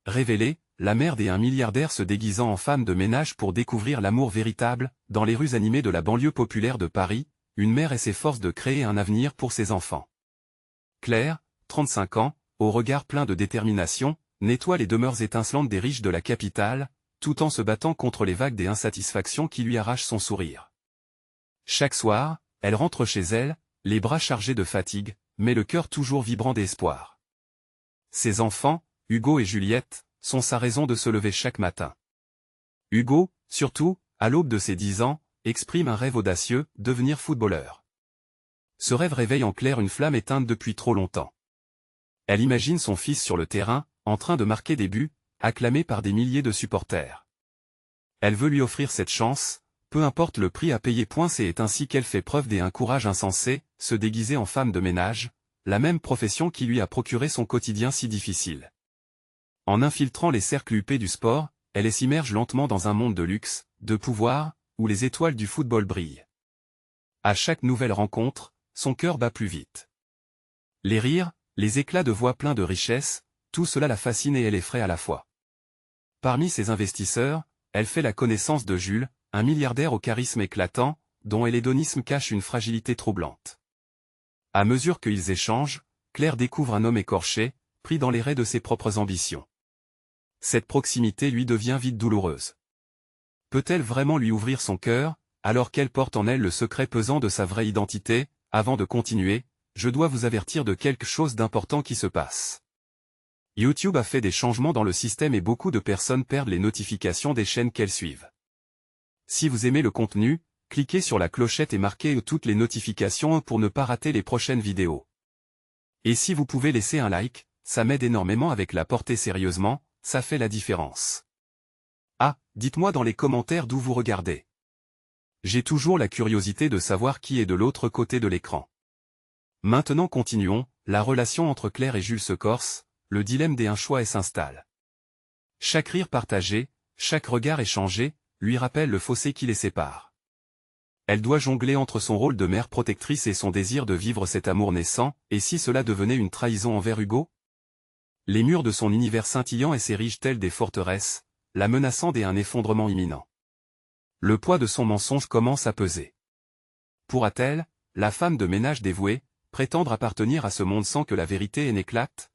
révélée, la mère d'un milliardaire se déguisant en femme de ménage pour découvrir l'amour véritable, dans les rues animées de la banlieue populaire de Paris, une mère s'efforce de créer un avenir pour ses enfants. Claire, 35 ans, au regard plein de détermination, nettoie les demeures étincelantes des riches de la capitale, tout en se battant contre les vagues des insatisfactions qui lui arrachent son sourire. Chaque soir, elle rentre chez elle, les bras chargés de fatigue, mais le cœur toujours vibrant d'espoir. Ses enfants, Hugo et Juliette, sont sa raison de se lever chaque matin. Hugo, surtout, à l'aube de ses 10 ans, exprime un rêve audacieux, devenir footballeur. Ce rêve réveille en Claire une flamme éteinte depuis trop longtemps. Elle imagine son fils sur le terrain, en train de marquer des buts, acclamé par des milliers de supporters. Elle veut lui offrir cette chance, peu importe le prix à payer. C'est ainsi qu'elle fait preuve d'un courage insensé, se déguiser en femme de ménage, la même profession qui lui a procuré son quotidien si difficile. En infiltrant les cercles huppés du sport, elle s'immerge lentement dans un monde de luxe, de pouvoir, où les étoiles du football brillent. À chaque nouvelle rencontre, son cœur bat plus vite. Les rires, les éclats de voix pleins de richesse, tout cela la fascine et elle effraie à la fois. Parmi ses investisseurs, elle fait la connaissance de Jules, un milliardaire au charisme éclatant, dont l'hédonisme cache une fragilité troublante. À mesure qu'ils échangent, Claire découvre un homme écorché, pris dans les raies de ses propres ambitions. Cette proximité lui devient vite douloureuse. Peut-elle vraiment lui ouvrir son cœur, alors qu'elle porte en elle le secret pesant de sa vraie identité? Avant de continuer, je dois vous avertir de quelque chose d'important qui se passe. YouTube a fait des changements dans le système et beaucoup de personnes perdent les notifications des chaînes qu'elles suivent. Si vous aimez le contenu, cliquez sur la clochette et marquez toutes les notifications pour ne pas rater les prochaines vidéos. Et si vous pouvez laisser un like, ça m'aide énormément avec la portée sérieusement, ça fait la différence. Ah, dites-moi dans les commentaires d'où vous regardez. J'ai toujours la curiosité de savoir qui est de l'autre côté de l'écran. Maintenant continuons, la relation entre Claire et Jules se corse, le dilemme d'un choix s'installe. Chaque rire partagé, chaque regard échangé, lui rappelle le fossé qui les sépare. Elle doit jongler entre son rôle de mère protectrice et son désir de vivre cet amour naissant, et si cela devenait une trahison envers Hugo? Les murs de son univers scintillant s'érigent tels des forteresses, la menaçant d'un effondrement imminent. Le poids de son mensonge commence à peser. Pourra-t-elle, la femme de ménage dévouée, prétendre appartenir à ce monde sans que la vérité n'éclate?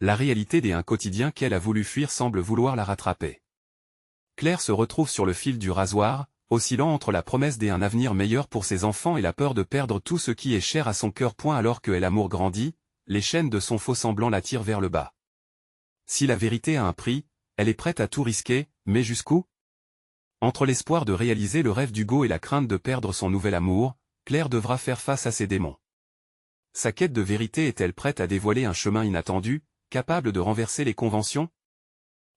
La réalité d'un quotidien qu'elle a voulu fuir semble vouloir la rattraper. Claire se retrouve sur le fil du rasoir, oscillant entre la promesse d'un avenir meilleur pour ses enfants et la peur de perdre tout ce qui est cher à son cœur. Alors que l'amour grandit, les chaînes de son faux semblant la tirent vers le bas. Si la vérité a un prix, elle est prête à tout risquer, mais jusqu'où? Entre l'espoir de réaliser le rêve d'Hugo et la crainte de perdre son nouvel amour, Claire devra faire face à ses démons. Sa quête de vérité est-elle prête à dévoiler un chemin inattendu, capable de renverser les conventions?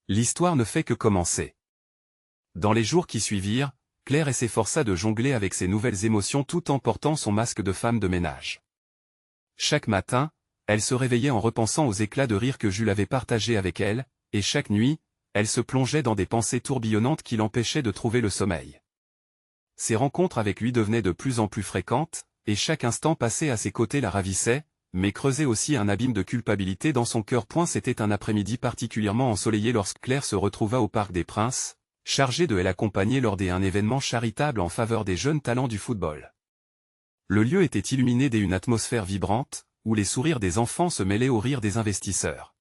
L'histoire ne fait que commencer. Dans les jours qui suivirent, Claire s'efforça de jongler avec ses nouvelles émotions tout en portant son masque de femme de ménage. Chaque matin, elle se réveillait en repensant aux éclats de rire que Jules avait partagés avec elle, et chaque nuit, elle se plongeait dans des pensées tourbillonnantes qui l'empêchaient de trouver le sommeil. Ses rencontres avec lui devenaient de plus en plus fréquentes, et chaque instant passé à ses côtés la ravissait, mais creusait aussi un abîme de culpabilité dans son cœur. C'était un après-midi particulièrement ensoleillé lorsque Claire se retrouva au Parc des Princes, chargée de l'accompagner lors d'un événement charitable en faveur des jeunes talents du football. Le lieu était illuminé d'une atmosphère vibrante, où les sourires des enfants se mêlaient aux rires des investisseurs.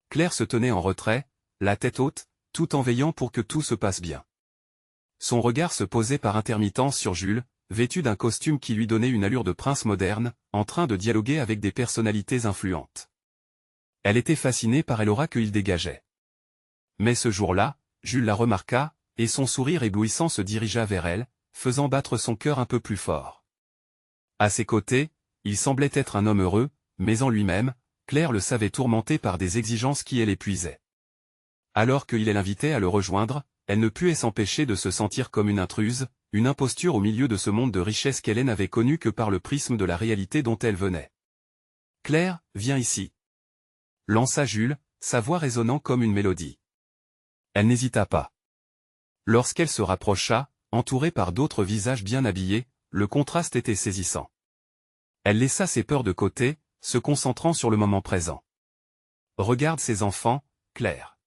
Claire se tenait en retrait, la tête haute, tout en veillant pour que tout se passe bien. Son regard se posait par intermittence sur Jules, vêtu d'un costume qui lui donnait une allure de prince moderne, en train de dialoguer avec des personnalités influentes. Elle était fascinée par l'aura qu'il dégageait. Mais ce jour-là, Jules la remarqua, et son sourire éblouissant se dirigea vers elle, faisant battre son cœur un peu plus fort. À ses côtés, il semblait être un homme heureux, mais en lui-même, Claire le savait tourmenté par des exigences qui l'épuisaient. Alors qu'il l'invitait à le rejoindre, elle ne put s'empêcher de se sentir comme une intruse, une imposture au milieu de ce monde de richesse qu'elle n'avait connu que par le prisme de la réalité dont elle venait. « Claire, viens ici !» lança Jules, sa voix résonnant comme une mélodie. Elle n'hésita pas. Lorsqu'elle se rapprocha, entourée par d'autres visages bien habillés, le contraste était saisissant. Elle laissa ses peurs de côté, se concentrant sur le moment présent. « Regarde ces enfants, Claire.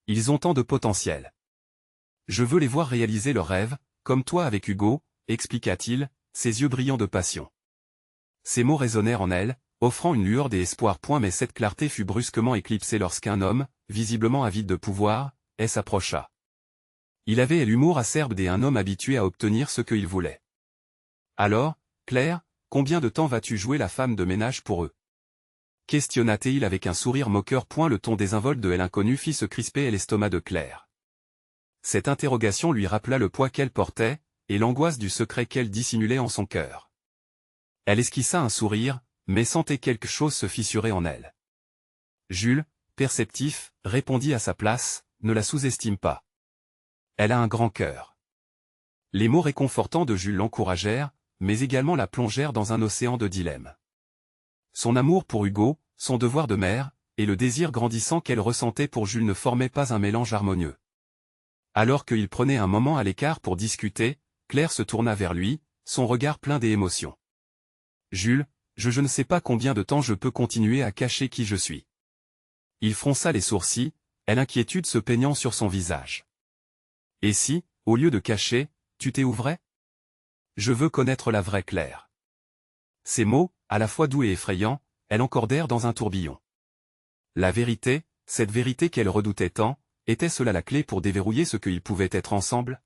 Ils ont tant de potentiel. Je veux les voir réaliser leurs rêves, comme toi avec Hugo, expliqua-t-il, ses yeux brillants de passion. Ces mots résonnèrent en elle, offrant une lueur d'espoir. Mais cette clarté fut brusquement éclipsée lorsqu'un homme, visiblement avide de pouvoir, s'approcha. Il avait l'humour acerbe d'un homme habitué à obtenir ce qu'il voulait. Alors, Claire, combien de temps vas-tu jouer la femme de ménage pour eux? Questionna-t-il avec un sourire moqueur. Le ton désinvolte de l'inconnu fit se crisper l'estomac de Claire. Cette interrogation lui rappela le poids qu'elle portait, et l'angoisse du secret qu'elle dissimulait en son cœur. Elle esquissa un sourire, mais sentait quelque chose se fissurer en elle. Jules, perceptif, répondit à sa place, ne la sous-estime pas. Elle a un grand cœur. Les mots réconfortants de Jules l'encouragèrent, mais également la plongèrent dans un océan de dilemmes. Son amour pour Hugo, son devoir de mère, et le désir grandissant qu'elle ressentait pour Jules ne formaient pas un mélange harmonieux. Alors qu'ils prenaient un moment à l'écart pour discuter, Claire se tourna vers lui, son regard plein d'émotion. « Jules, je ne sais pas combien de temps je peux continuer à cacher qui je suis. » Il fronça les sourcils, l'inquiétude se peignant sur son visage. « Et si, au lieu de cacher, tu t'ouvrais? Je veux connaître la vraie Claire. » Ces mots, à la fois doux et effrayants, l'encordèrent dans un tourbillon. La vérité, cette vérité qu'elle redoutait tant, était-ce là la clé pour déverrouiller ce qu'ils pouvaient être ensemble?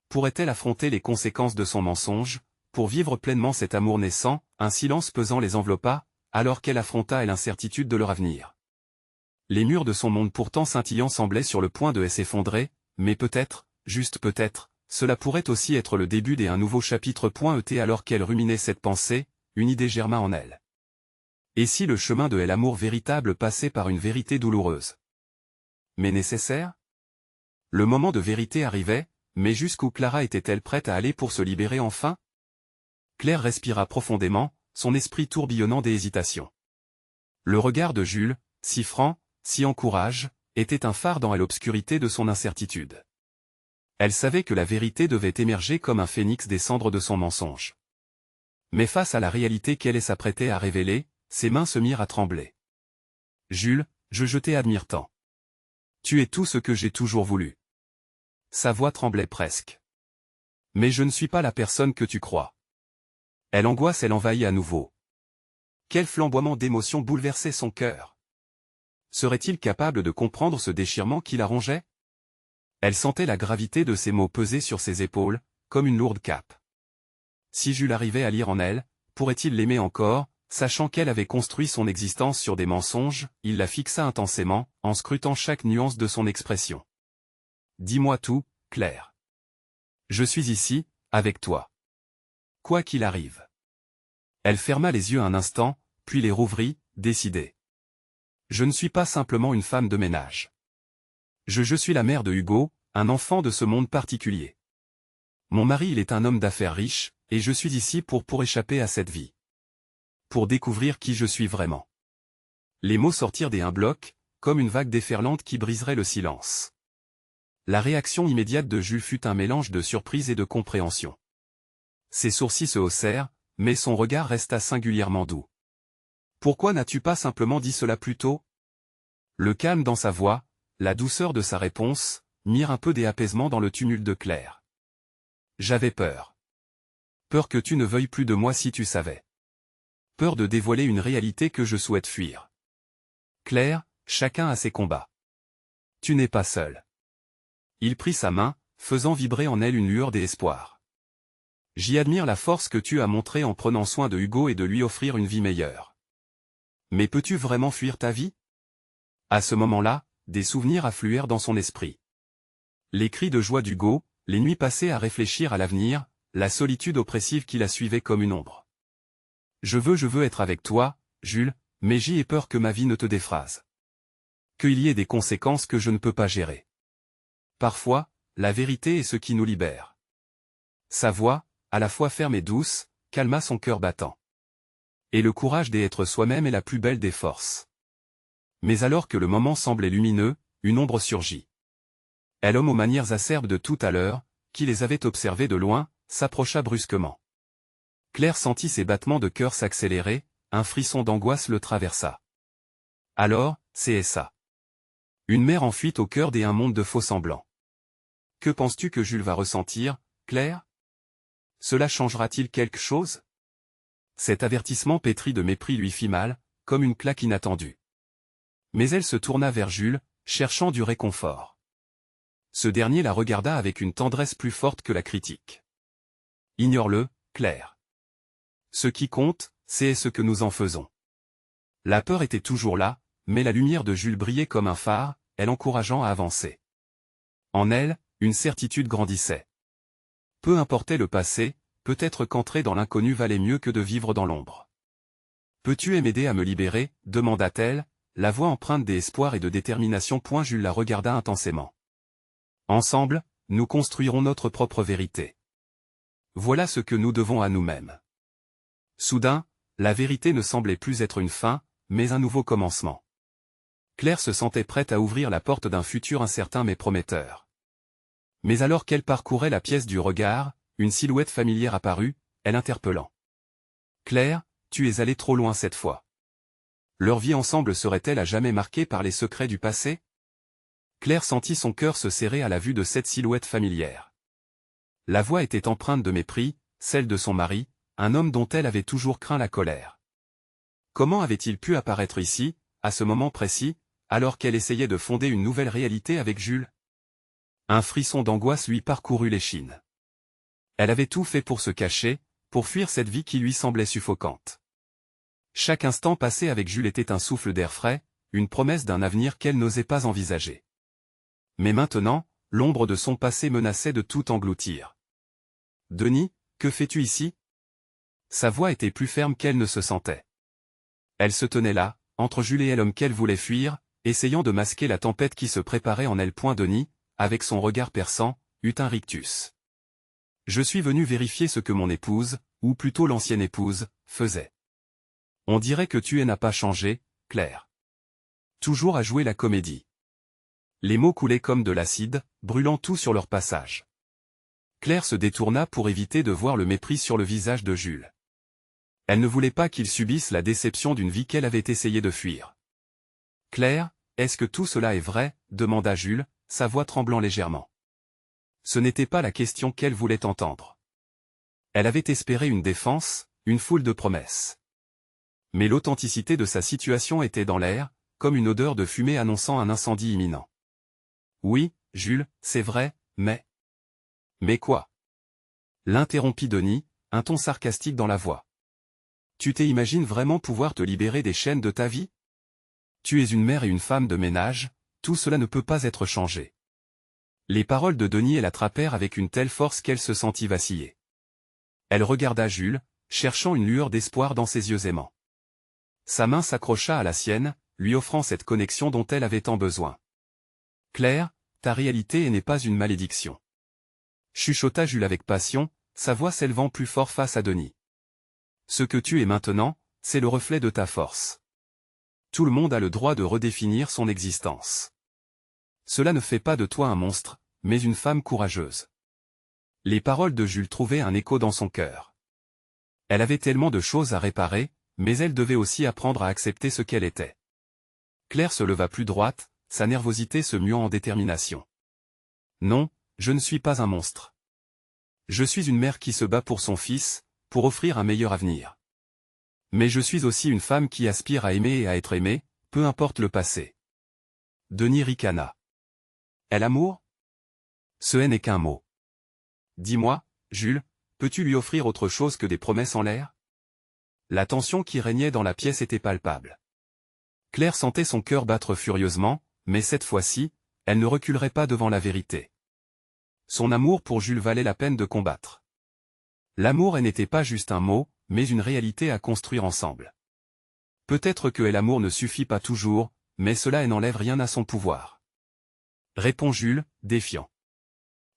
Pourrait-elle affronter les conséquences de son mensonge, pour vivre pleinement cet amour naissant? Un silence pesant les enveloppa, alors qu'elle affronta l'incertitude de leur avenir. Les murs de son monde pourtant scintillant semblaient sur le point de s'effondrer, mais peut-être, juste peut-être, cela pourrait aussi être le début d'un nouveau chapitre. Alors qu'elle ruminait cette pensée, une idée germa en elle. Et si le chemin de l'amour véritable passait par une vérité douloureuse? Mais nécessaire? Le moment de vérité arrivait, mais jusqu'où Clara était-elle prête à aller pour se libérer enfin? Claire respira profondément, son esprit tourbillonnant d'hésitation. Le regard de Jules, si franc, si encourageant, était un phare dans l'obscurité de son incertitude. Elle savait que la vérité devait émerger comme un phénix des cendres de son mensonge. Mais face à la réalité qu'elle s'apprêtait à révéler, ses mains se mirent à trembler. « Jules, je t'admire tant. Tu es tout ce que j'ai toujours voulu. » Sa voix tremblait presque. « Mais je ne suis pas la personne que tu crois. » L'angoisse l'envahit à nouveau. Quel flamboiement d'émotions bouleversait son cœur. Serait-il capable de comprendre ce déchirement qui la rongeait? Elle sentait la gravité de ces mots peser sur ses épaules, comme une lourde cape. Si Jules arrivait à lire en elle, pourrait-il l'aimer encore? Sachant qu'elle avait construit son existence sur des mensonges, il la fixa intensément, en scrutant chaque nuance de son expression. « Dis-moi tout, Claire. Je suis ici, avec toi. Quoi qu'il arrive. » Elle ferma les yeux un instant, puis les rouvrit, décidée. « Je ne suis pas simplement une femme de ménage. Je suis la mère de Hugo, un enfant de ce monde particulier. Mon mari il est un homme d'affaires riche, et je suis ici pour échapper à cette vie. Pour découvrir qui je suis vraiment. » Les mots sortirent d'un bloc, comme une vague déferlante qui briserait le silence. La réaction immédiate de Jules fut un mélange de surprise et de compréhension. Ses sourcils se haussèrent, mais son regard resta singulièrement doux. « Pourquoi n'as-tu pas simplement dit cela plus tôt ?» Le calme dans sa voix, la douceur de sa réponse, mirent un peu d'apaisement dans le tumulte de Claire. « J'avais peur. Peur que tu ne veuilles plus de moi si tu savais. Peur de dévoiler une réalité que je souhaite fuir. Claire, chacun a ses combats. Tu n'es pas seule. » Il prit sa main, faisant vibrer en elle une lueur d'espoir. « J'y admire la force que tu as montrée en prenant soin de Hugo et de lui offrir une vie meilleure. Mais peux-tu vraiment fuir ta vie ?» À ce moment-là, des souvenirs affluèrent dans son esprit. Les cris de joie d'Hugo, les nuits passées à réfléchir à l'avenir, la solitude oppressive qui la suivait comme une ombre. « Je veux être avec toi, Jules, mais j'y ai peur que ma vie ne te déphase. Qu'il y ait des conséquences que je ne peux pas gérer. Parfois, la vérité est ce qui nous libère. » Sa voix, à la fois ferme et douce, calma son cœur battant. Et le courage d'être soi-même est la plus belle des forces. Mais alors que le moment semblait lumineux, une ombre surgit. L'homme aux manières acerbes de tout à l'heure, qui les avait observés de loin, s'approcha brusquement. Claire sentit ses battements de cœur s'accélérer, un frisson d'angoisse le traversa. Alors, c'est ça. Une mer en fuite au cœur d'un monde de faux-semblants. Que penses-tu que Jules va ressentir, Claire? Cela changera-t-il quelque chose? Cet avertissement pétri de mépris lui fit mal, comme une claque inattendue. Mais elle se tourna vers Jules, cherchant du réconfort. Ce dernier la regarda avec une tendresse plus forte que la critique. Ignore-le, Claire. Ce qui compte, c'est ce que nous en faisons. La peur était toujours là, mais la lumière de Jules brillait comme un phare, elle encourageant à avancer. En elle, une certitude grandissait. Peu importait le passé, peut-être qu'entrer dans l'inconnu valait mieux que de vivre dans l'ombre. « Peux-tu m'aider à me libérer » demanda-t-elle, la voix empreinte d'espoir et de détermination. Jules la regarda intensément. « Ensemble, nous construirons notre propre vérité. Voilà ce que nous devons à nous-mêmes. » Soudain, la vérité ne semblait plus être une fin, mais un nouveau commencement. Claire se sentait prête à ouvrir la porte d'un futur incertain mais prometteur. Mais alors qu'elle parcourait la pièce du regard, une silhouette familière apparut, elle interpellant. « Claire, tu es allée trop loin cette fois. Leur vie ensemble serait-elle à jamais marquée par les secrets du passé ?» Claire sentit son cœur se serrer à la vue de cette silhouette familière. La voix était empreinte de mépris, celle de son mari, un homme dont elle avait toujours craint la colère. Comment avait-il pu apparaître ici, à ce moment précis, alors qu'elle essayait de fonder une nouvelle réalité avec Jules? Un frisson d'angoisse lui parcourut l'échine. Elle avait tout fait pour se cacher, pour fuir cette vie qui lui semblait suffocante. Chaque instant passé avec Jules était un souffle d'air frais, une promesse d'un avenir qu'elle n'osait pas envisager. Mais maintenant, l'ombre de son passé menaçait de tout engloutir. « Denis, que fais-tu ici ?» Sa voix était plus ferme qu'elle ne se sentait. Elle se tenait là, entre Jules et l'homme qu'elle voulait fuir, essayant de masquer la tempête qui se préparait en elle. Denis, avec son regard perçant, eut un rictus. « Je suis venu vérifier ce que mon épouse, ou plutôt l'ancienne épouse, faisait. On dirait que tu n'as pas changé, Claire. Toujours à jouer la comédie. » Les mots coulaient comme de l'acide, brûlant tout sur leur passage. Claire se détourna pour éviter de voir le mépris sur le visage de Jules. Elle ne voulait pas qu'il subisse la déception d'une vie qu'elle avait essayé de fuir. « Claire, est-ce que tout cela est vrai ?» demanda Jules, sa voix tremblant légèrement. Ce n'était pas la question qu'elle voulait entendre. Elle avait espéré une défense, une foule de promesses. Mais l'authenticité de sa situation était dans l'air, comme une odeur de fumée annonçant un incendie imminent. « Oui, Jules, c'est vrai, mais... » « Mais quoi ?» l'interrompit Denis, un ton sarcastique dans la voix. « Tu t'imagines vraiment pouvoir te libérer des chaînes de ta vie? Tu es une mère et une femme de ménage, tout cela ne peut pas être changé. » Les paroles de Denis l'attrapèrent avec une telle force qu'elle se sentit vaciller. Elle regarda Jules, cherchant une lueur d'espoir dans ses yeux aimants. Sa main s'accrocha à la sienne, lui offrant cette connexion dont elle avait tant besoin. « Claire, ta réalité n'est pas une malédiction. » Chuchota Jules avec passion, sa voix s'élevant plus fort face à Denis. « Ce que tu es maintenant, c'est le reflet de ta force. Tout le monde a le droit de redéfinir son existence. Cela ne fait pas de toi un monstre, mais une femme courageuse. » Les paroles de Jules trouvaient un écho dans son cœur. Elle avait tellement de choses à réparer, mais elle devait aussi apprendre à accepter ce qu'elle était. Claire se leva plus droite, sa nervosité se muant en détermination. « Non, je ne suis pas un monstre. Je suis une mère qui se bat pour son fils, pour offrir un meilleur avenir. Mais je suis aussi une femme qui aspire à aimer et à être aimée, peu importe le passé. » Denis ricana. « Et l'amour ? Ce n'est qu'un mot. Dis-moi, Jules, peux-tu lui offrir autre chose que des promesses en l'air ?» La tension qui régnait dans la pièce était palpable. Claire sentait son cœur battre furieusement, mais cette fois-ci, elle ne reculerait pas devant la vérité. Son amour pour Jules valait la peine de combattre. L'amour n'était pas juste un mot, mais une réalité à construire ensemble. Peut-être que l'amour ne suffit pas toujours, mais cela n'enlève rien à son pouvoir. Répond Jules, défiant.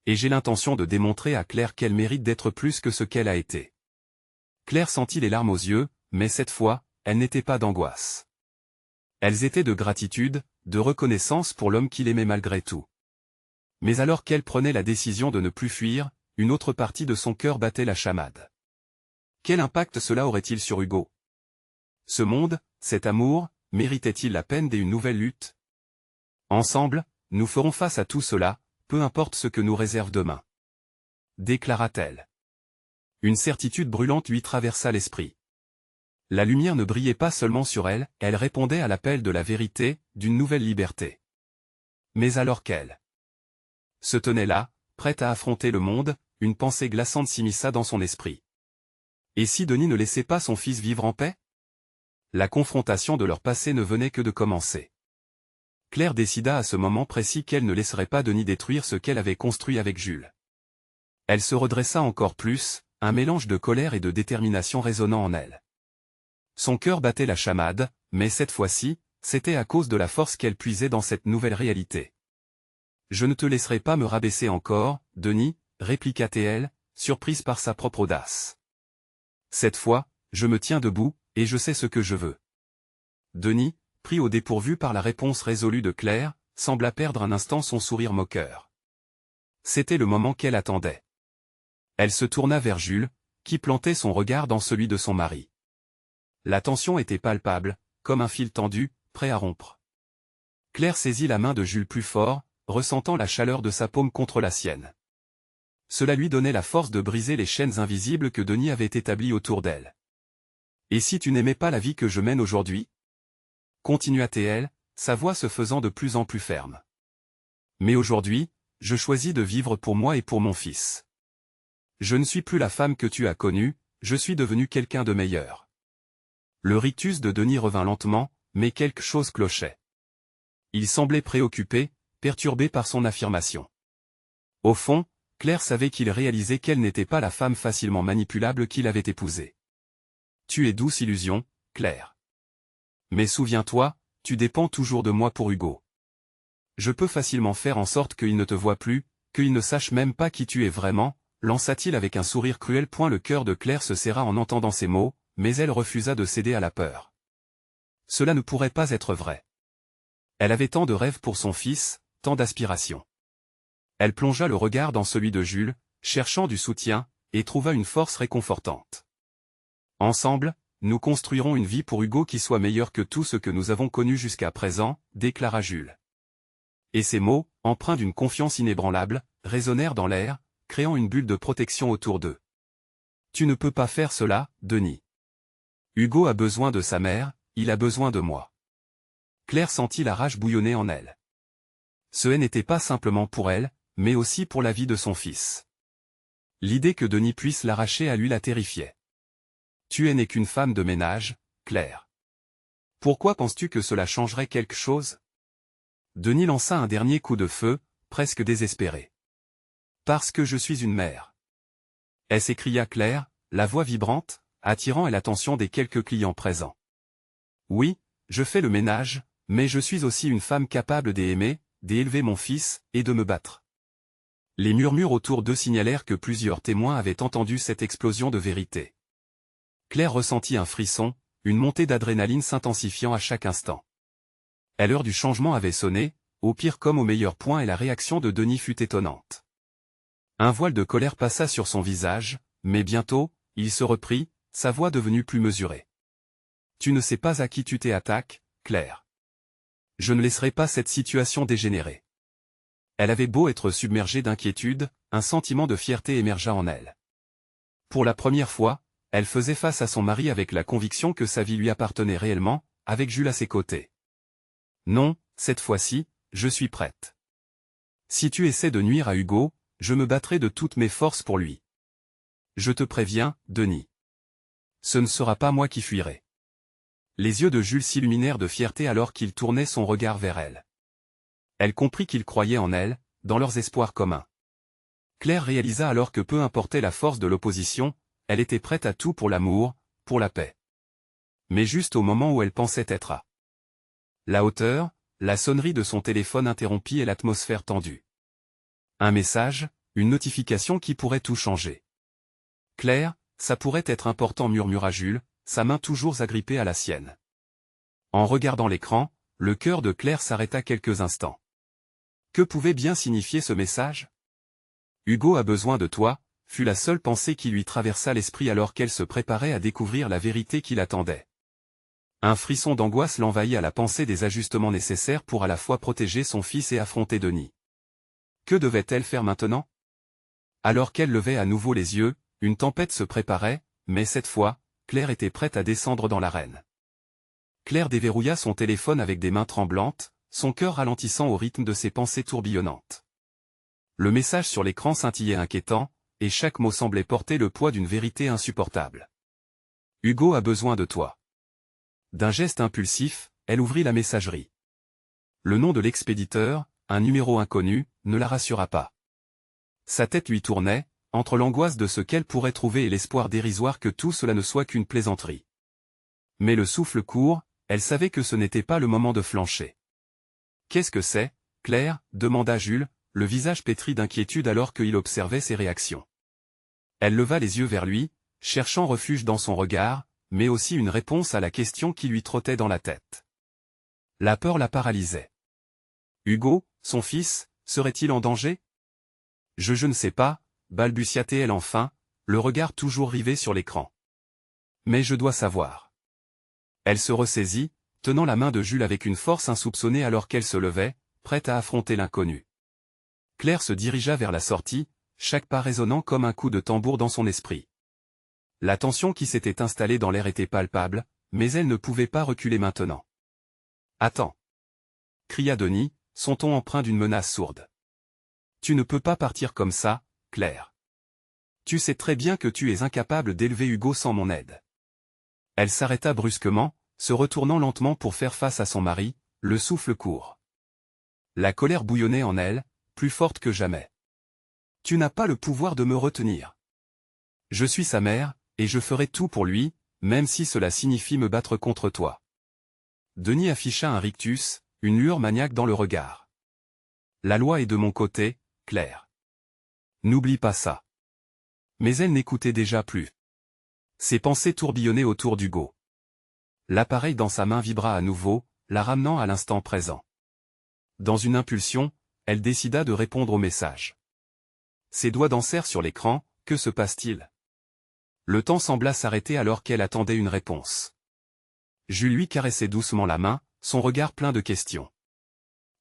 Et j'ai l'intention de démontrer à Claire qu'elle mérite d'être plus que ce qu'elle a été. Claire sentit les larmes aux yeux, mais cette fois, elles n'étaient pas d'angoisse. Elles étaient de gratitude, de reconnaissance pour l'homme qui l'aimait malgré tout. Mais alors qu'elle prenait la décision de ne plus fuir, une autre partie de son cœur battait la chamade. Quel impact cela aurait-il sur Hugo? Ce monde, cet amour, méritait-il la peine d'une nouvelle lutte? Ensemble, nous ferons face à tout cela, peu importe ce que nous réserve demain. Déclara-t-elle. Une certitude brûlante lui traversa l'esprit. La lumière ne brillait pas seulement sur elle, elle répondait à l'appel de la vérité, d'une nouvelle liberté. Mais alors qu'elle se tenait là, prête à affronter le monde, une pensée glaçante s'immisça dans son esprit. Et si Denis ne laissait pas son fils vivre en paix? La confrontation de leur passé ne venait que de commencer. Claire décida à ce moment précis qu'elle ne laisserait pas Denis détruire ce qu'elle avait construit avec Jules. Elle se redressa encore plus, un mélange de colère et de détermination résonnant en elle. Son cœur battait la chamade, mais cette fois-ci, c'était à cause de la force qu'elle puisait dans cette nouvelle réalité. « Je ne te laisserai pas me rabaisser encore, Denis, » répliqua-t-elle, surprise par sa propre audace. « Cette fois, je me tiens debout, et je sais ce que je veux. » Denis, pris au dépourvu par la réponse résolue de Claire, sembla perdre un instant son sourire moqueur. C'était le moment qu'elle attendait. Elle se tourna vers Jules, qui plantait son regard dans celui de son mari. La tension était palpable, comme un fil tendu, prêt à rompre. Claire saisit la main de Jules plus fort, ressentant la chaleur de sa paume contre la sienne. Cela lui donnait la force de briser les chaînes invisibles que Denis avait établies autour d'elle. « Et si tu n'aimais pas la vie que je mène aujourd'hui » continua-t-elle, sa voix se faisant de plus en plus ferme. « Mais aujourd'hui, je choisis de vivre pour moi et pour mon fils. Je ne suis plus la femme que tu as connue, je suis devenue quelqu'un de meilleur. » Le rictus de Denis revint lentement, mais quelque chose clochait. Il semblait préoccupé, perturbé par son affirmation. Au fond, Claire savait qu'il réalisait qu'elle n'était pas la femme facilement manipulable qu'il avait épousée. « Tu es douce illusion, Claire. Mais souviens-toi, tu dépends toujours de moi pour Hugo. Je peux facilement faire en sorte qu'il ne te voie plus, qu'il ne sache même pas qui tu es vraiment, » lança-t-il avec un sourire cruel. Le cœur de Claire se serra en entendant ces mots, mais elle refusa de céder à la peur. Cela ne pourrait pas être vrai. Elle avait tant de rêves pour son fils, tant d'aspirations. Elle plongea le regard dans celui de Jules, cherchant du soutien, et trouva une force réconfortante. Ensemble, nous construirons une vie pour Hugo qui soit meilleure que tout ce que nous avons connu jusqu'à présent, déclara Jules. Et ces mots, empreints d'une confiance inébranlable, résonnèrent dans l'air, créant une bulle de protection autour d'eux. Tu ne peux pas faire cela, Denis. Hugo a besoin de sa mère, il a besoin de moi. Claire sentit la rage bouillonner en elle. Ce n'était pas simplement pour elle, mais aussi pour la vie de son fils. L'idée que Denis puisse l'arracher à lui la terrifiait. Tu n'es qu'une femme de ménage, Claire. Pourquoi penses-tu que cela changerait quelque chose? Denis lança un dernier coup de feu, presque désespéré. Parce que je suis une mère. S'écria Claire, la voix vibrante, attirant l'attention des quelques clients présents. Oui, je fais le ménage, mais je suis aussi une femme capable d'aimer, d'élever mon fils, et de me battre. Les murmures autour d'eux signalèrent que plusieurs témoins avaient entendu cette explosion de vérité. Claire ressentit un frisson, une montée d'adrénaline s'intensifiant à chaque instant. L'heure du changement avait sonné, au pire comme au meilleur point, et la réaction de Denis fut étonnante. Un voile de colère passa sur son visage, mais bientôt, il se reprit, sa voix devenue plus mesurée. Tu ne sais pas à qui tu t'attaques, Claire. Je ne laisserai pas cette situation dégénérer. Elle avait beau être submergée d'inquiétude, un sentiment de fierté émergea en elle. Pour la première fois, elle faisait face à son mari avec la conviction que sa vie lui appartenait réellement, avec Jules à ses côtés. Non, cette fois-ci, je suis prête. Si tu essaies de nuire à Hugo, je me battrai de toutes mes forces pour lui. Je te préviens, Denis. Ce ne sera pas moi qui fuirai. Les yeux de Jules s'illuminèrent de fierté alors qu'il tournait son regard vers elle. Elle comprit qu'il croyait en elle, dans leurs espoirs communs. Claire réalisa alors que peu importait la force de l'opposition, elle était prête à tout pour l'amour, pour la paix. Mais juste au moment où elle pensait être à la hauteur, la sonnerie de son téléphone interrompit l'atmosphère tendue. Un message, une notification qui pourrait tout changer. Claire, ça pourrait être important, murmura Jules, sa main toujours agrippée à la sienne. En regardant l'écran, le cœur de Claire s'arrêta quelques instants. Que pouvait bien signifier ce message? Hugo a besoin de toi, fut la seule pensée qui lui traversa l'esprit alors qu'elle se préparait à découvrir la vérité qui l'attendait. Un frisson d'angoisse l'envahit à la pensée des ajustements nécessaires pour à la fois protéger son fils et affronter Denis. Que devait-elle faire maintenant? Alors qu'elle levait à nouveau les yeux, une tempête se préparait, mais cette fois, Claire était prête à descendre dans l'arène. Claire déverrouilla son téléphone avec des mains tremblantes, son cœur ralentissant au rythme de ses pensées tourbillonnantes. Le message sur l'écran scintillait inquiétant, et chaque mot semblait porter le poids d'une vérité insupportable. Hugo a besoin de toi. D'un geste impulsif, elle ouvrit la messagerie. Le nom de l'expéditeur, un numéro inconnu, ne la rassura pas. Sa tête lui tournait, entre l'angoisse de ce qu'elle pourrait trouver et l'espoir dérisoire que tout cela ne soit qu'une plaisanterie. Mais le souffle court, elle savait que ce n'était pas le moment de flancher. « Qu'est-ce que c'est, Claire » demanda Jules, le visage pétri d'inquiétude alors qu'il observait ses réactions. Elle leva les yeux vers lui, cherchant refuge dans son regard, mais aussi une réponse à la question qui lui trottait dans la tête. La peur la paralysait. Hugo, son fils, serait-il en danger? Je ne sais pas, balbutia-t-elle enfin, le regard toujours rivé sur l'écran. Mais je dois savoir. Elle se ressaisit, tenant la main de Jules avec une force insoupçonnée alors qu'elle se levait, prête à affronter l'inconnu. Claire se dirigea vers la sortie, chaque pas résonnant comme un coup de tambour dans son esprit. La tension qui s'était installée dans l'air était palpable, mais elle ne pouvait pas reculer maintenant. « Attends !» cria Denis, son ton empreint d'une menace sourde. « Tu ne peux pas partir comme ça, Claire. Tu sais très bien que tu es incapable d'élever Hugo sans mon aide. » Elle s'arrêta brusquement, se retournant lentement pour faire face à son mari, le souffle court. La colère bouillonnait en elle, plus forte que jamais. « Tu n'as pas le pouvoir de me retenir. Je suis sa mère, et je ferai tout pour lui, même si cela signifie me battre contre toi. » Denis afficha un rictus, une lueur maniaque dans le regard. « La loi est de mon côté, Claire. N'oublie pas ça. » Mais elle n'écoutait déjà plus. Ses pensées tourbillonnaient autour d'Hugo. L'appareil dans sa main vibra à nouveau, la ramenant à l'instant présent. Dans une impulsion, elle décida de répondre au message. Ses doigts dansèrent sur l'écran, que se passe-t-il? Le temps sembla s'arrêter alors qu'elle attendait une réponse. Jules lui caressait doucement la main, son regard plein de questions.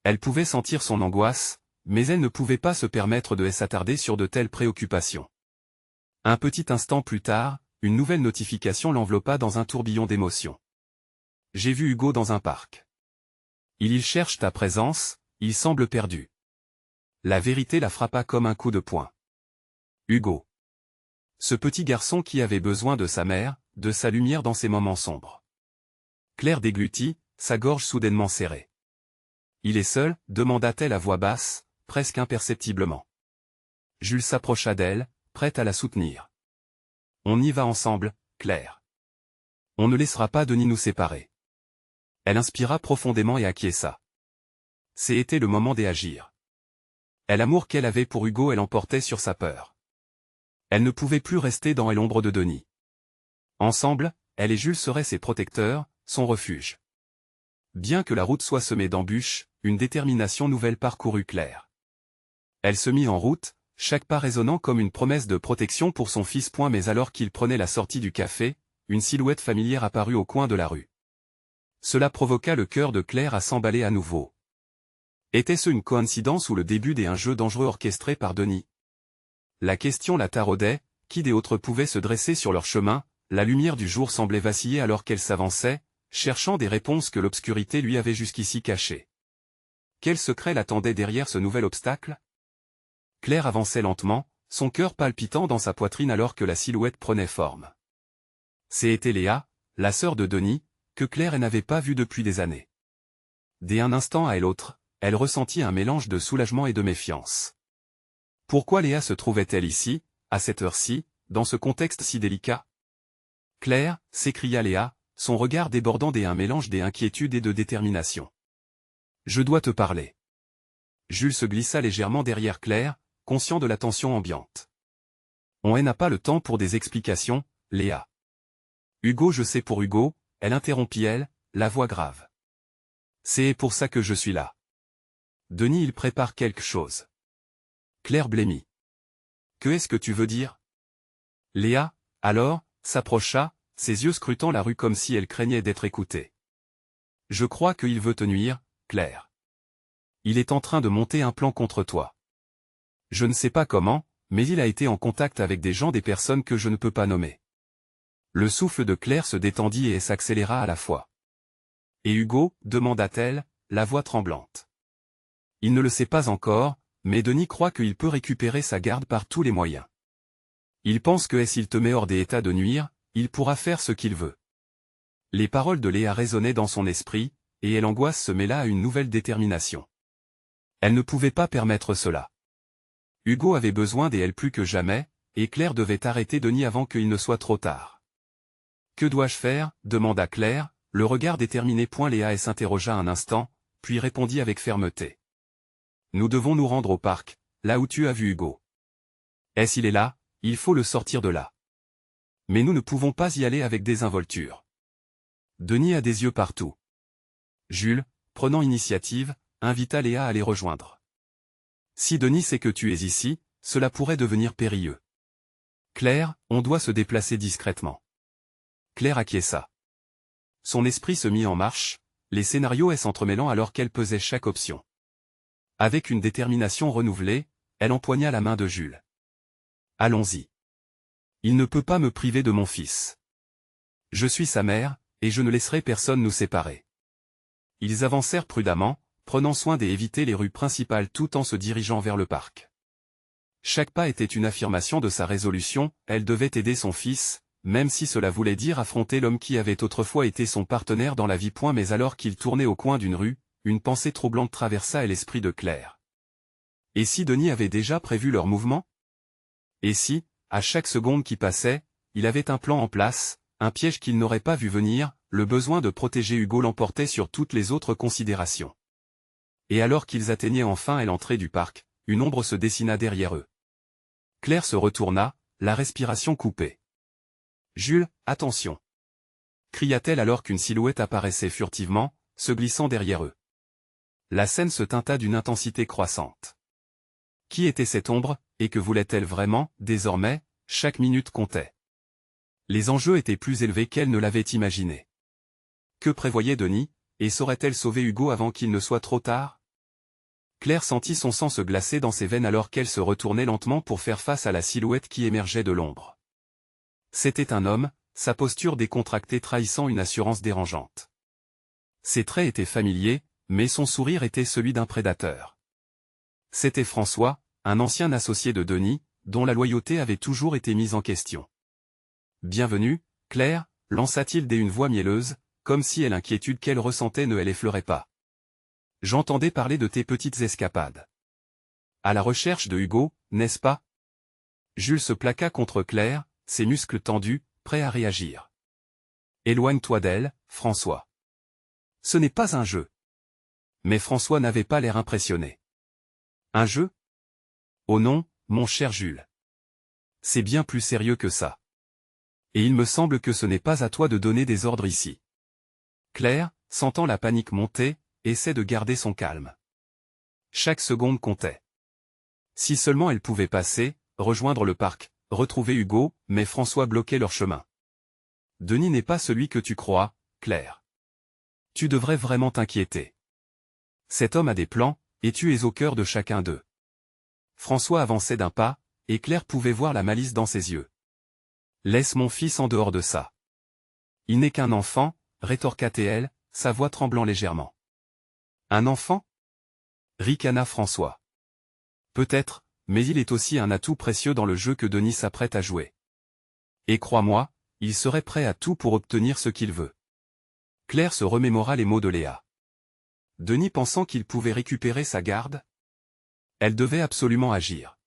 Elle pouvait sentir son angoisse, mais elle ne pouvait pas se permettre de s'attarder sur de telles préoccupations. Un petit instant plus tard, une nouvelle notification l'enveloppa dans un tourbillon d'émotions. « J'ai vu Hugo dans un parc. Il cherche ta présence, il semble perdu. » La vérité la frappa comme un coup de poing. Hugo. Ce petit garçon qui avait besoin de sa mère, de sa lumière dans ses moments sombres. Claire déglutit, sa gorge soudainement serrée. « Il est seul » demanda-t-elle à voix basse, presque imperceptiblement. Jules s'approcha d'elle, prête à la soutenir. « On y va ensemble, Claire. On ne laissera pas Denis nous séparer. » Elle inspira profondément et acquiesça. C'était le moment d'agir. L'amour qu'elle avait pour Hugo elle emportait sur sa peur. Elle ne pouvait plus rester dans l'ombre de Denis. Ensemble, elle et Jules seraient ses protecteurs, son refuge. Bien que la route soit semée d'embûches, une détermination nouvelle parcourut Claire. Elle se mit en route, chaque pas résonnant comme une promesse de protection pour son fils. Mais alors qu'il prenait la sortie du café, une silhouette familière apparut au coin de la rue. Cela provoqua le cœur de Claire à s'emballer à nouveau. Était-ce une coïncidence ou le début d'un jeu dangereux orchestré par Denis? La question la taraudait, qui des autres pouvait se dresser sur leur chemin? La lumière du jour semblait vaciller alors qu'elle s'avançait, cherchant des réponses que l'obscurité lui avait jusqu'ici cachées. Quel secret l'attendait derrière ce nouvel obstacle? Claire avançait lentement, son cœur palpitant dans sa poitrine alors que la silhouette prenait forme. C'était Léa, la sœur de Denis, que Claire n'avait pas vue depuis des années. Dès un instant à l'autre, elle ressentit un mélange de soulagement et de méfiance. Pourquoi Léa se trouvait-elle ici, à cette heure-ci, dans ce contexte si délicat? Claire, s'écria Léa, son regard débordant d'un mélange d'inquiétude et de détermination. Je dois te parler. Jules se glissa légèrement derrière Claire, conscient de la tension ambiante. On n'a pas le temps pour des explications, Léa. Hugo, je sais pour Hugo, elle interrompit la voix grave. C'est pour ça que je suis là. Denis, il prépare quelque chose. Claire blêmit. Que est-ce que tu veux dire? Léa, alors, s'approcha, ses yeux scrutant la rue comme si elle craignait d'être écoutée. Je crois qu'il veut te nuire, Claire. Il est en train de monter un plan contre toi. Je ne sais pas comment, mais il a été en contact avec des personnes que je ne peux pas nommer. Le souffle de Claire se détendit et s'accéléra à la fois. Et Hugo, demanda-t-elle, la voix tremblante. Il ne le sait pas encore, mais Denis croit qu'il peut récupérer sa garde par tous les moyens. Il pense que s'il te met hors des états de nuire, il pourra faire ce qu'il veut. Les paroles de Léa résonnaient dans son esprit, et l'angoisse se mêla à une nouvelle détermination. Elle ne pouvait pas permettre cela. Hugo avait besoin d'elle plus que jamais, et Claire devait arrêter Denis avant qu'il ne soit trop tard. Que dois-je faire, demanda Claire, le regard déterminé. Léa s'interrogea un instant, puis répondit avec fermeté. Nous devons nous rendre au parc, là où tu as vu Hugo. Il est là, il faut le sortir de là. Mais nous ne pouvons pas y aller avec désinvolture. Denis a des yeux partout. Jules, prenant initiative, invita Léa à les rejoindre. Si Denis sait que tu es ici, cela pourrait devenir périlleux. Claire, on doit se déplacer discrètement. Claire acquiesça. Son esprit se mit en marche, les scénarios s'entremêlant alors qu'elle pesait chaque option. Avec une détermination renouvelée, elle empoigna la main de Jules. Allons-y. Il ne peut pas me priver de mon fils. Je suis sa mère, et je ne laisserai personne nous séparer. Ils avancèrent prudemment, prenant soin d'éviter les rues principales tout en se dirigeant vers le parc. Chaque pas était une affirmation de sa résolution, elle devait aider son fils, même si cela voulait dire affronter l'homme qui avait autrefois été son partenaire dans la vie. Mais alors qu'il tournait au coin d'une rue, une pensée troublante traversa l'esprit de Claire. Et si Denis avait déjà prévu leur mouvement? Et si, à chaque seconde qui passait, il avait un plan en place, un piège qu'il n'aurait pas vu venir, le besoin de protéger Hugo l'emportait sur toutes les autres considérations. Et alors qu'ils atteignaient enfin l'entrée du parc, une ombre se dessina derrière eux. Claire se retourna, la respiration coupée. « Jules, attention !» cria-t-elle alors qu'une silhouette apparaissait furtivement, se glissant derrière eux. La scène se teinta d'une intensité croissante. Qui était cette ombre, et que voulait-elle vraiment? Désormais, chaque minute comptait. Les enjeux étaient plus élevés qu'elle ne l'avait imaginé. Que prévoyait Denis, et saurait-elle sauver Hugo avant qu'il ne soit trop tard? Claire sentit son sang se glacer dans ses veines alors qu'elle se retournait lentement pour faire face à la silhouette qui émergeait de l'ombre. C'était un homme, sa posture décontractée trahissant une assurance dérangeante. Ses traits étaient familiers, mais son sourire était celui d'un prédateur. C'était François, un ancien associé de Denis, dont la loyauté avait toujours été mise en question. « Bienvenue, Claire », lança-t-il d'une voix mielleuse, comme si l'inquiétude qu'elle ressentait ne l'effleurait pas. « J'entendais parler de tes petites escapades. À la recherche de Hugo, n'est-ce pas ?» Jules se plaqua contre Claire, ses muscles tendus, prêts à réagir. « Éloigne-toi d'elle, François. Ce n'est pas un jeu. » Mais François n'avait pas l'air impressionné. « Un jeu ? Oh non, mon cher Jules. C'est bien plus sérieux que ça. Et il me semble que ce n'est pas à toi de donner des ordres ici. » Claire, sentant la panique monter, essaie de garder son calme. Chaque seconde comptait. Si seulement elle pouvait passer, rejoindre le parc, retrouver Hugo, mais François bloquait leur chemin. « Denis n'est pas celui que tu crois, Claire. Tu devrais vraiment t'inquiéter. Cet homme a des plans, et tu es au cœur de chacun d'eux. » François avançait d'un pas, et Claire pouvait voir la malice dans ses yeux. « Laisse mon fils en dehors de ça. Il n'est qu'un enfant, » rétorqua-t-elle, sa voix tremblant légèrement. « Un enfant ?» ricana François. « Peut-être, mais il est aussi un atout précieux dans le jeu que Denis s'apprête à jouer. Et crois-moi, il serait prêt à tout pour obtenir ce qu'il veut. » Claire se remémora les mots de Léa. Denis pensant qu'il pouvait récupérer sa garde? Elle devait absolument agir.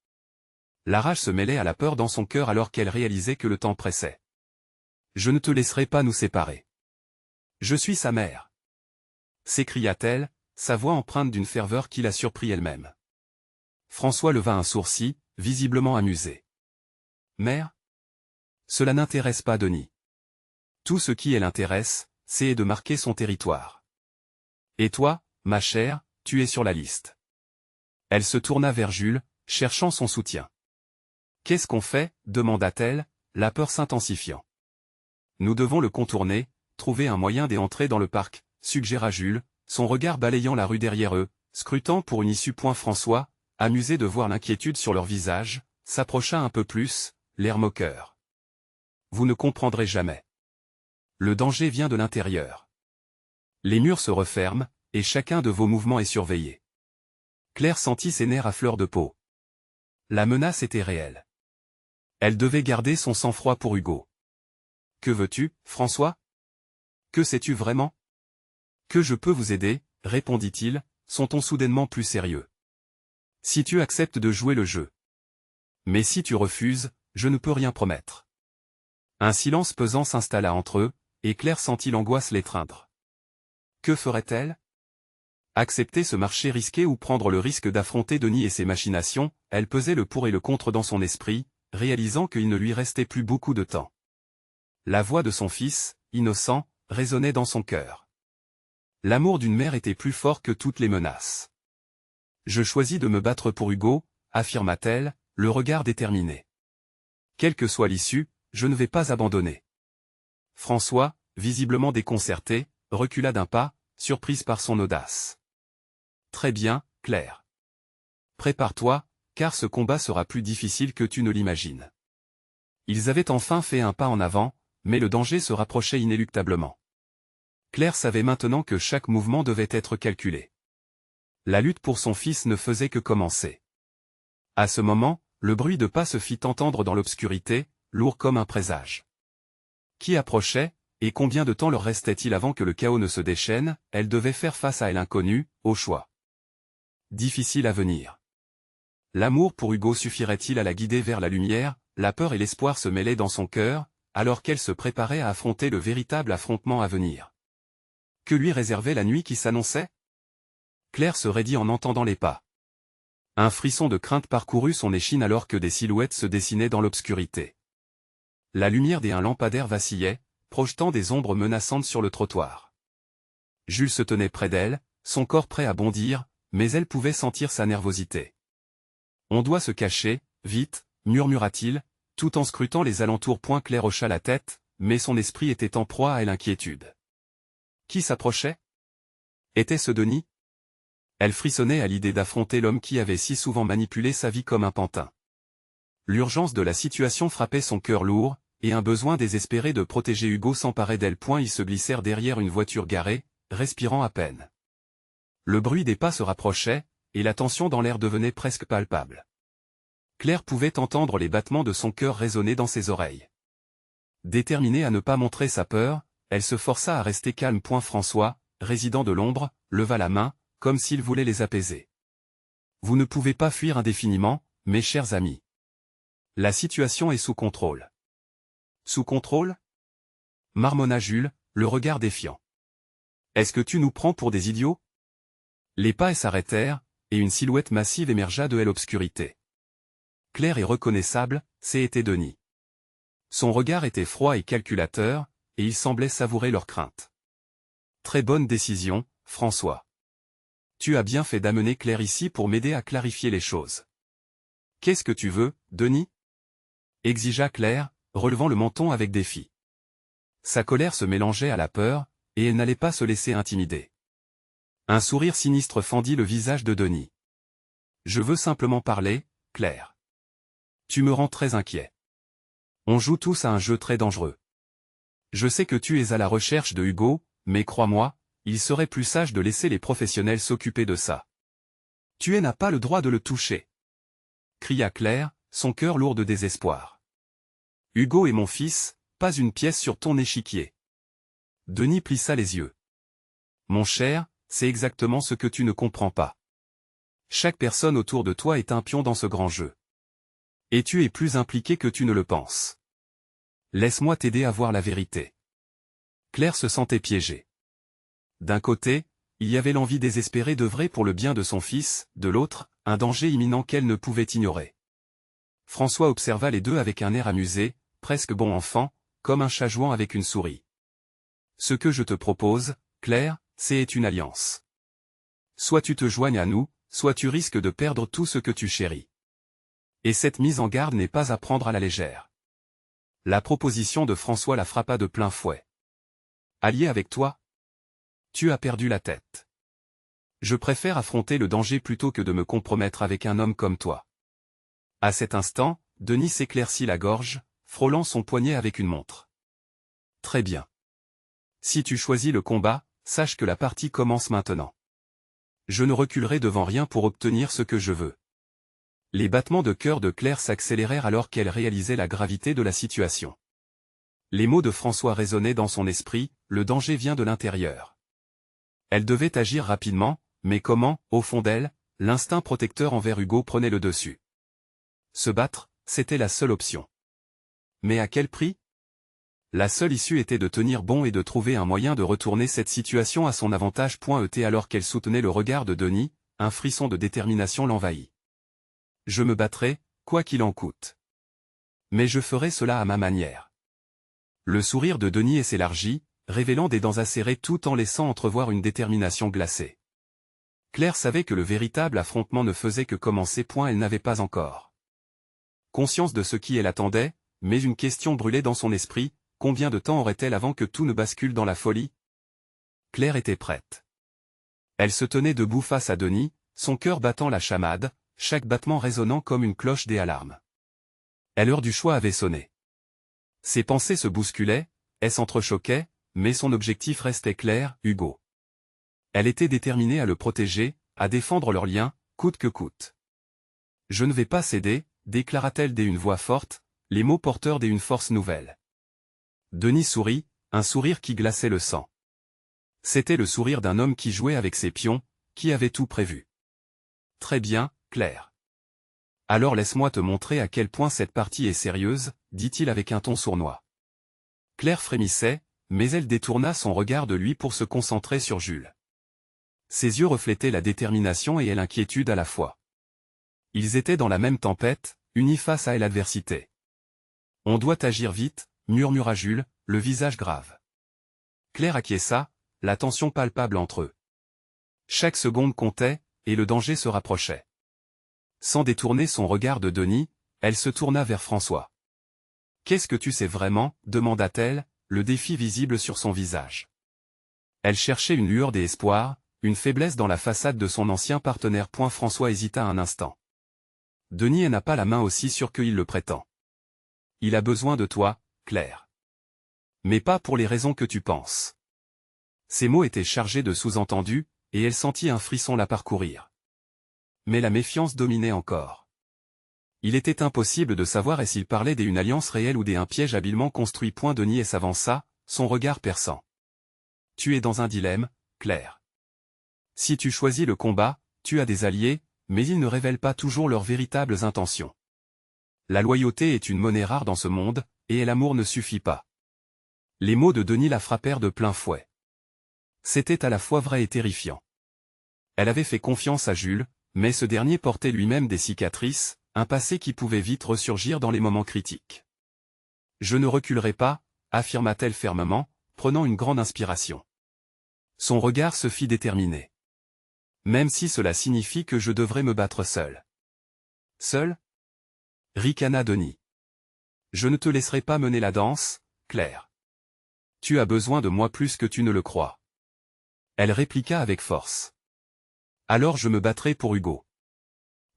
La rage se mêlait à la peur dans son cœur alors qu'elle réalisait que le temps pressait. « Je ne te laisserai pas nous séparer. Je suis sa mère. » s'écria-t-elle, sa voix empreinte d'une ferveur qui la surprit elle-même. François leva un sourcil, visiblement amusé. « Mère ? Cela n'intéresse pas Denis. Tout ce qui l'intéresse, c'est de marquer son territoire. Et toi, ma chère, tu es sur la liste. » Elle se tourna vers Jules, cherchant son soutien. « Qu'est-ce qu'on fait ?» demanda-t-elle, la peur s'intensifiant. « Nous devons le contourner, trouver un moyen d'y entrer dans le parc, suggéra Jules, son regard balayant la rue derrière eux, scrutant pour une issue. François, amusé de voir l'inquiétude sur leur visage, s'approcha un peu plus, l'air moqueur. Vous ne comprendrez jamais. Le danger vient de l'intérieur. Les murs se referment, et chacun de vos mouvements est surveillé. Claire sentit ses nerfs à fleur de peau. La menace était réelle. Elle devait garder son sang-froid pour Hugo. Que veux-tu, François? Que sais-tu vraiment? Que je peux vous aider, répondit-il, son ton soudainement plus sérieux. Si tu acceptes de jouer le jeu. Mais si tu refuses, je ne peux rien promettre. Un silence pesant s'installa entre eux, et Claire sentit l'angoisse l'étreindre. Que ferait-elle? Accepter ce marché risqué ou prendre le risque d'affronter Denis et ses machinations? Elle pesait le pour et le contre dans son esprit, réalisant qu'il ne lui restait plus beaucoup de temps. La voix de son fils, innocent, résonnait dans son cœur. L'amour d'une mère était plus fort que toutes les menaces. Je choisis de me battre pour Hugo, affirma-t-elle, le regard déterminé. Quelle que soit l'issue, je ne vais pas abandonner. François, visiblement déconcerté, recula d'un pas, surprise par son audace. Très bien, Claire. Prépare-toi, car ce combat sera plus difficile que tu ne l'imagines. Ils avaient enfin fait un pas en avant, mais le danger se rapprochait inéluctablement. Claire savait maintenant que chaque mouvement devait être calculé. La lutte pour son fils ne faisait que commencer. À ce moment, le bruit de pas se fit entendre dans l'obscurité, lourd comme un présage. Qui approchait, et combien de temps leur restait-il avant que le chaos ne se déchaîne? Elle devait faire face à l'inconnu, au choix. Difficile à venir. L'amour pour Hugo suffirait-il à la guider vers la lumière? La peur et l'espoir se mêlaient dans son cœur, alors qu'elle se préparait à affronter le véritable affrontement à venir. Que lui réservait la nuit qui s'annonçait? Claire se raidit en entendant les pas. Un frisson de crainte parcourut son échine alors que des silhouettes se dessinaient dans l'obscurité. La lumière d'un lampadaire vacillait, projetant des ombres menaçantes sur le trottoir. Jules se tenait près d'elle, son corps prêt à bondir, mais elle pouvait sentir sa nervosité. On doit se cacher, vite, murmura-t-il, tout en scrutant les alentours. Claire hocha la tête, mais son esprit était en proie à l'inquiétude. Qui s'approchait? Était-ce Denis? Elle frissonnait à l'idée d'affronter l'homme qui avait si souvent manipulé sa vie comme un pantin. L'urgence de la situation frappait son cœur lourd, et un besoin désespéré de protéger Hugo s'emparait d'elle. Ils se glissèrent derrière une voiture garée, respirant à peine. Le bruit des pas se rapprochait, et la tension dans l'air devenait presque palpable. Claire pouvait entendre les battements de son cœur résonner dans ses oreilles. Déterminée à ne pas montrer sa peur, elle se força à rester calme. François, résident de l'ombre, leva la main, comme s'il voulait les apaiser. Vous ne pouvez pas fuir indéfiniment, mes chers amis. La situation est sous contrôle. Sous contrôle? Marmonna Jules, le regard défiant. Est-ce que tu nous prends pour des idiots? Les pas s'arrêtèrent, et une silhouette massive émergea de l'obscurité. Claire et reconnaissable, c'était Denis. Son regard était froid et calculateur, et il semblait savourer leur crainte. Très bonne décision, François. Tu as bien fait d'amener Claire ici pour m'aider à clarifier les choses. Qu'est-ce que tu veux, Denis? Exigea Claire, relevant le menton avec défi. Sa colère se mélangeait à la peur, et elle n'allait pas se laisser intimider. Un sourire sinistre fendit le visage de Denis. Je veux simplement parler, Claire. Tu me rends très inquiet. On joue tous à un jeu très dangereux. Je sais que tu es à la recherche de Hugo, mais crois-moi, il serait plus sage de laisser les professionnels s'occuper de ça. Tu n'as pas le droit de le toucher. Cria Claire, son cœur lourd de désespoir. Hugo est mon fils, pas une pièce sur ton échiquier. Denis plissa les yeux. Mon cher, c'est exactement ce que tu ne comprends pas. Chaque personne autour de toi est un pion dans ce grand jeu. Et tu es plus impliqué que tu ne le penses. Laisse-moi t'aider à voir la vérité. Claire se sentait piégée. D'un côté, il y avait l'envie désespérée d'œuvrer pour le bien de son fils, de l'autre, un danger imminent qu'elle ne pouvait ignorer. François observa les deux avec un air amusé, presque bon enfant, comme un chat jouant avec une souris. Ce que je te propose, Claire, c'est une alliance. Soit tu te joignes à nous, soit tu risques de perdre tout ce que tu chéris. Et cette mise en garde n'est pas à prendre à la légère. La proposition de François la frappa de plein fouet. Allié avec toi? Tu as perdu la tête. Je préfère affronter le danger plutôt que de me compromettre avec un homme comme toi. À cet instant, Denis s'éclaircit la gorge, frôlant son poignet avec une montre. Très bien. Si tu choisis le combat, sache que la partie commence maintenant. Je ne reculerai devant rien pour obtenir ce que je veux. Les battements de cœur de Claire s'accélérèrent alors qu'elle réalisait la gravité de la situation. Les mots de François résonnaient dans son esprit, le danger vient de l'intérieur. Elle devait agir rapidement, mais comment, au fond d'elle, l'instinct protecteur envers Hugo prenait le dessus. Se battre, c'était la seule option. Mais à quel prix? La seule issue était de tenir bon et de trouver un moyen de retourner cette situation à son avantage. Alors qu'elle soutenait le regard de Denis, un frisson de détermination l'envahit. Je me battrai, quoi qu'il en coûte. Mais je ferai cela à ma manière. Le sourire de Denis s'élargit, révélant des dents acérées tout en laissant entrevoir une détermination glacée. Claire savait que le véritable affrontement ne faisait que commencer. Elle n'avait pas encore conscience de ce qui elle attendait, mais une question brûlait dans son esprit. Combien de temps aurait-elle avant que tout ne bascule dans la folie? Claire était prête. Elle se tenait debout face à Denis, son cœur battant la chamade, chaque battement résonnant comme une cloche des alarmes. L'heure du choix avait sonné. Ses pensées se bousculaient, elles s'entrechoquaient, mais son objectif restait clair, Hugo. Elle était déterminée à le protéger, à défendre leur lien, coûte que coûte. Je ne vais pas céder, déclara-t-elle d'une voix forte, les mots porteurs d'une force nouvelle. Denis sourit, un sourire qui glaçait le sang. C'était le sourire d'un homme qui jouait avec ses pions, qui avait tout prévu. Très bien, Claire. Alors laisse-moi te montrer à quel point cette partie est sérieuse, dit-il avec un ton sournois. Claire frémissait, mais elle détourna son regard de lui pour se concentrer sur Jules. Ses yeux reflétaient la détermination et l'inquiétude à la fois. Ils étaient dans la même tempête, unis face à l'adversité. On doit agir vite, murmura Jules, le visage grave. Claire acquiesça, la tension palpable entre eux. Chaque seconde comptait, et le danger se rapprochait. Sans détourner son regard de Denis, elle se tourna vers François. « Qu'est-ce que tu sais vraiment ?» demanda-t-elle, le défi visible sur son visage. Elle cherchait une lueur d'espoir, une faiblesse dans la façade de son ancien partenaire. François hésita un instant. Denis n'a pas la main aussi sûre qu'il le prétend. Il a besoin de toi, Claire. Mais pas pour les raisons que tu penses. Ces mots étaient chargés de sous-entendus, et elle sentit un frisson la parcourir. Mais la méfiance dominait encore. Il était impossible de savoir s'il parlait d'une alliance réelle ou d'un piège habilement construit. Denis s'avança, son regard perçant. Tu es dans un dilemme, Claire. Si tu choisis le combat, tu as des alliés, mais ils ne révèlent pas toujours leurs véritables intentions. La loyauté est une monnaie rare dans ce monde, et l'amour ne suffit pas. Les mots de Denis la frappèrent de plein fouet. C'était à la fois vrai et terrifiant. Elle avait fait confiance à Jules, mais ce dernier portait lui-même des cicatrices, un passé qui pouvait vite ressurgir dans les moments critiques. Je ne reculerai pas, affirma-t-elle fermement, prenant une grande inspiration. Son regard se fit déterminé. Même si cela signifie que je devrais me battre seul. Seul? Ricana Denis. Je ne te laisserai pas mener la danse, Claire. Tu as besoin de moi plus que tu ne le crois. Elle répliqua avec force. Alors je me battrai pour Hugo.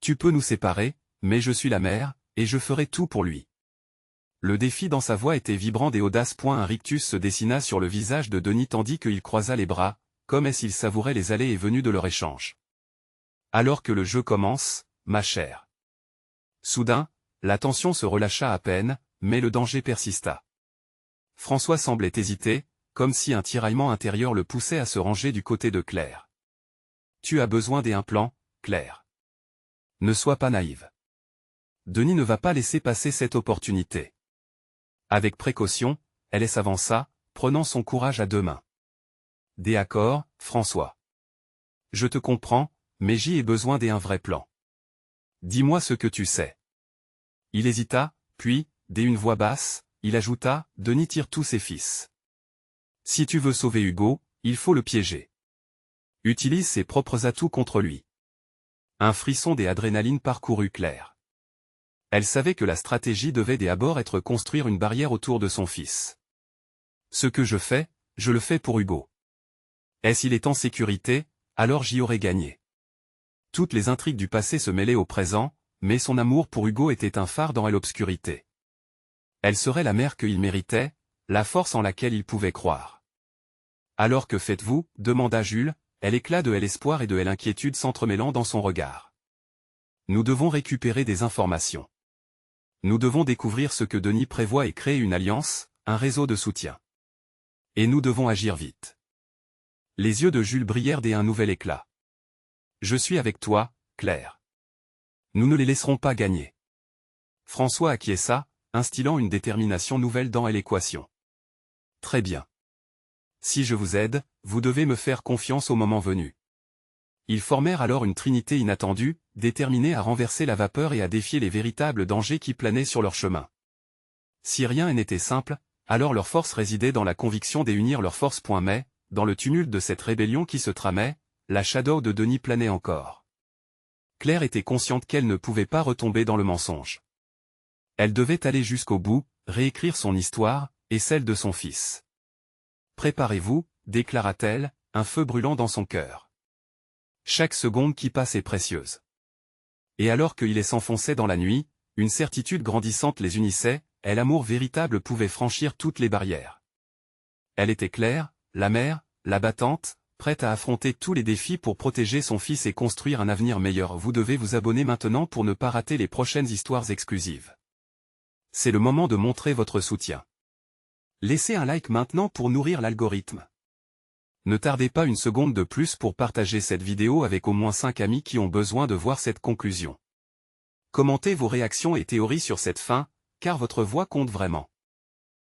Tu peux nous séparer, mais je suis la mère, et je ferai tout pour lui. Le défi dans sa voix était vibrant et audace. Un rictus se dessina sur le visage de Denis tandis qu'il croisa les bras, comme s'il savourait les allées et venues de leur échange. Alors que le jeu commence, ma chère. Soudain, la tension se relâcha à peine, mais le danger persista. François semblait hésiter, comme si un tiraillement intérieur le poussait à se ranger du côté de Claire. Tu as besoin d'un plan, Claire. Ne sois pas naïve. Denis ne va pas laisser passer cette opportunité. Avec précaution, elle s'avança, prenant son courage à deux mains. D'accord, François. Je te comprends, mais j'y ai besoin d'un vrai plan. Dis-moi ce que tu sais. Il hésita, puis, d'une voix basse, il ajouta, Denis tire tous ses fils. Si tu veux sauver Hugo, il faut le piéger. Utilise ses propres atouts contre lui. Un frisson d'adrénaline parcourut Claire. Elle savait que la stratégie devait d'abord être construire une barrière autour de son fils. Ce que je fais, je le fais pour Hugo. Et s'il est en sécurité, alors j'y aurais gagné. Toutes les intrigues du passé se mêlaient au présent, mais son amour pour Hugo était un phare dans l'obscurité. Elle serait la mère qu'il méritait, la force en laquelle il pouvait croire. Alors que faites-vous, demanda Jules, l'éclat de l'espoir et de l'inquiétude s'entremêlant dans son regard. Nous devons récupérer des informations. Nous devons découvrir ce que Denis prévoit et créer une alliance, un réseau de soutien. Et nous devons agir vite. Les yeux de Jules brillèrent d'un nouvel éclat. Je suis avec toi, Claire. Nous ne les laisserons pas gagner. François acquiesça, instillant une détermination nouvelle dans l'équation. Très bien. Si je vous aide, vous devez me faire confiance au moment venu. Ils formèrent alors une trinité inattendue, déterminée à renverser la vapeur et à défier les véritables dangers qui planaient sur leur chemin. Si rien n'était simple, alors leur force résidait dans la conviction d'unir leurs forces. Mais, dans le tumulte de cette rébellion qui se tramait, la shadow de Denis planait encore. Claire était consciente qu'elle ne pouvait pas retomber dans le mensonge. Elle devait aller jusqu'au bout, réécrire son histoire, et celle de son fils. Préparez-vous, déclara-t-elle, un feu brûlant dans son cœur. Chaque seconde qui passe est précieuse. Et alors qu'il s'enfonçait dans la nuit, une certitude grandissante les unissait, et l'amour véritable pouvait franchir toutes les barrières. Elle était Claire, la mère, la battante, prête à affronter tous les défis pour protéger son fils et construire un avenir meilleur. Vous devez vous abonner maintenant pour ne pas rater les prochaines histoires exclusives. C'est le moment de montrer votre soutien. Laissez un like maintenant pour nourrir l'algorithme. Ne tardez pas une seconde de plus pour partager cette vidéo avec au moins 5 amis qui ont besoin de voir cette conclusion. Commentez vos réactions et théories sur cette fin, car votre voix compte vraiment.